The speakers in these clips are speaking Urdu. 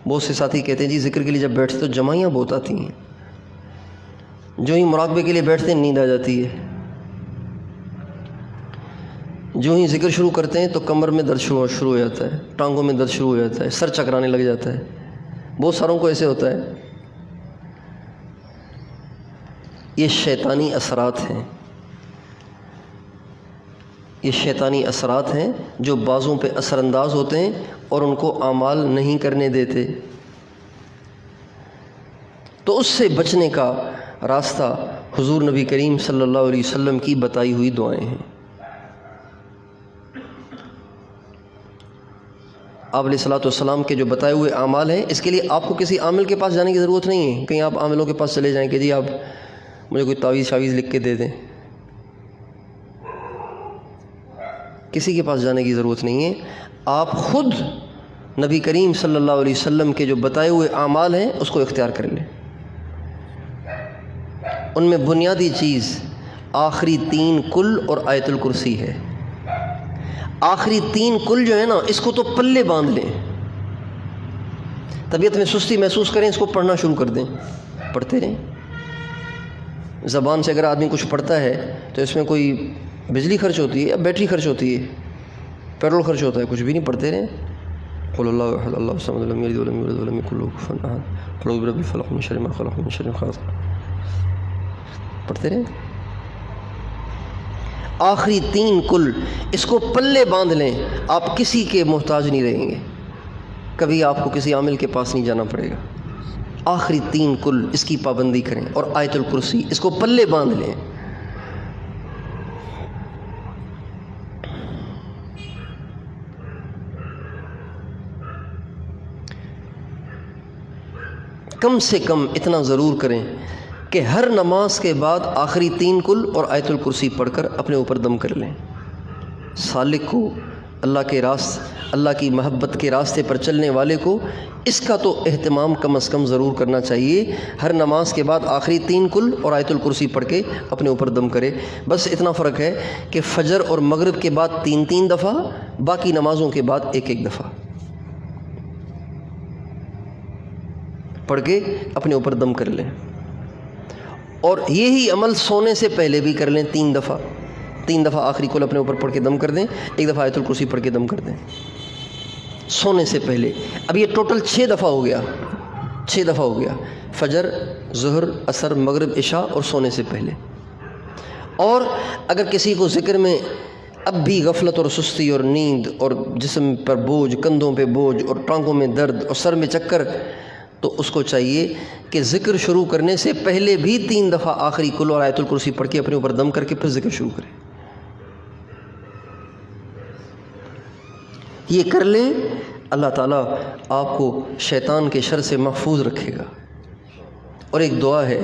بہت سے ساتھی کہتے ہیں جی ذکر کے لیے جب بیٹھتے تو جمائیاں بہت آتی ہیں، جو ہی مراقبے کے لیے بیٹھتے ہیں نیند آ جاتی ہے، جو ہی ذکر شروع کرتے ہیں تو کمر میں درد شروع ہو جاتا ہے، ٹانگوں میں درد شروع ہو جاتا ہے، سر چکرانے لگ جاتا ہے، بہت ساروں کو ایسے ہوتا ہے۔ یہ شیطانی اثرات ہیں، یہ شیطانی اثرات ہیں جو بعضوں پہ اثر انداز ہوتے ہیں اور ان کو اعمال نہیں کرنے دیتے۔ تو اس سے بچنے کا راستہ حضور نبی کریم صلی اللہ علیہ وسلم کی بتائی ہوئی دعائیں ہیں۔ آپ علیہ الصلوۃ والسلام کے جو بتائے ہوئے اعمال ہیں، اس کے لیے آپ کو کسی عامل کے پاس جانے کی ضرورت نہیں ہے، کہیں آپ عاملوں کے پاس چلے جائیں کہ جی آپ مجھے کوئی تعویذ شاویز لکھ کے دے دیں، کسی کے پاس جانے کی ضرورت نہیں ہے۔ آپ خود نبی کریم صلی اللہ علیہ وسلم کے جو بتائے ہوئے اعمال ہیں اس کو اختیار کر لیں۔ ان میں بنیادی چیز آخری 3 کل اور آیت الکرسی ہے۔ آخری 3 کل جو ہے نا، اس کو تو پلے باندھ لیں، طبیعت میں سستی محسوس کریں اس کو پڑھنا شروع کر دیں، پڑھتے رہیں۔ زبان سے اگر آدمی کچھ پڑھتا ہے تو اس میں کوئی بجلی خرچ ہوتی ہے یا بیٹری خرچ ہوتی ہے، پیٹرول خرچ ہوتا ہے، کچھ بھی نہیں، پڑھتے رہیں۔ قل اللہ احد اللہ الصمد لم یلد ولم یولد ولم یکن له کفوا احد قل اعوذ برب الفلق من شر ما خلق من شر غاسق، پڑھتے رہیں۔ آخری 3 کل اس کو پلے باندھ لیں، آپ کسی کے محتاج نہیں رہیں گے، کبھی آپ کو کسی عامل کے پاس نہیں جانا پڑے گا۔ آخری 3 کل اس کی پابندی کریں، اور آیت الکرسی اس کو پلے باندھ لیں۔ کم سے کم اتنا ضرور کریں کہ ہر نماز کے بعد آخری 3 کل اور آیت الکرسی پڑھ کر اپنے اوپر دم کر لیں۔ سالک کو، اللہ کی محبت کے راستے پر چلنے والے کو اس کا تو اہتمام کم از کم ضرور کرنا چاہیے، ہر نماز کے بعد آخری 3 کل اور آیت الکرسی پڑھ کے اپنے اوپر دم کرے۔ بس اتنا فرق ہے کہ فجر اور مغرب کے بعد 3 دفعہ، باقی نمازوں کے بعد 1 دفعہ پڑھ کے اپنے اوپر دم کر لیں، اور یہی عمل سونے سے پہلے بھی کر لیں 3 دفعہ آخری کل اپنے اوپر پڑھ کے دم کر دیں، 1 دفعہ آیت الکرسی پڑھ کے دم کر دیں سونے سے پہلے۔ اب یہ ٹوٹل 6 دفعہ ہو گیا، فجر، ظہر، عصر، مغرب، عشاء اور سونے سے پہلے۔ اور اگر کسی کو ذکر میں اب بھی غفلت اور سستی اور نیند اور جسم پر بوجھ، کندھوں پہ بوجھ اور ٹانگوں میں درد اور سر میں چکر، تو اس کو چاہیے کہ ذکر شروع کرنے سے پہلے بھی 3 دفعہ آخری کل اور آیت الکرسی پڑھ کے اپنے اوپر دم کر کے پھر ذکر شروع کرے۔ یہ کر لیں، اللہ تعالیٰ آپ کو شیطان کے شر سے محفوظ رکھے گا۔ اور ایک دعا ہے،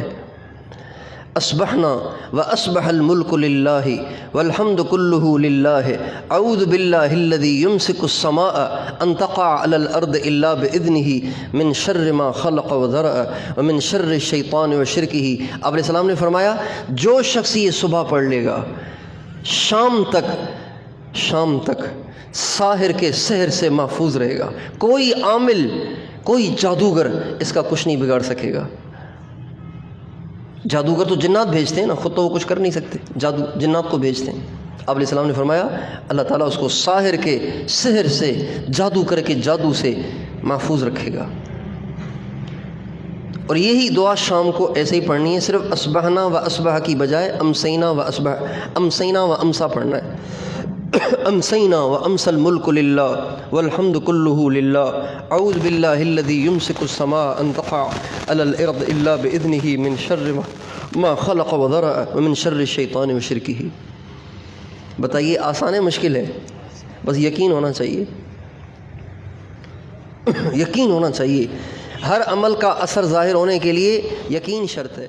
اصبحنا واصبح الملک للہ والحمد کلہ للہ اعوذ باللہ الذی یمسک السماء ان تقع علی الارض الا باذنہ من شر ما خلق وذرأ ومن شر الشیطان وشرکہ۔ آپ علیہ السلام نے فرمایا جو شخص یہ صبح پڑھ لے گا، شام تک ساحر کے سحر سے محفوظ رہے گا، کوئی عامل، کوئی جادوگر اس کا کچھ نہیں بگاڑ سکے گا۔ جادوگر تو جنات بھیجتے ہیں نا، خود تو وہ کچھ کر نہیں سکتے، جنات کو بھیجتے ہیں۔ آپ علیہ السلام نے فرمایا اللہ تعالیٰ اس کو ساحر کے سحر سے، جادو کر کے جادو سے محفوظ رکھے گا۔ اور یہی دعا شام کو ایسے ہی پڑھنی ہے، صرف اصبحنا و اصبح کی بجائے امسینا و امسا پڑھنا ہے۔ امسینا و امس الملک للہ والحمد کلہ للہ اعوذ باللہ الذی یمسک السماء ان تقع علی الارض الا باذنہ من شر ما خلق وذرأ ومن شر الشیطان وشرکہ۔ بتائیے آسان ہے مشکل ہے؟ بس یقین ہونا چاہیے، یقین ہونا چاہیے۔ ہر عمل کا اثر ظاہر ہونے کے لیے یقین شرط ہے۔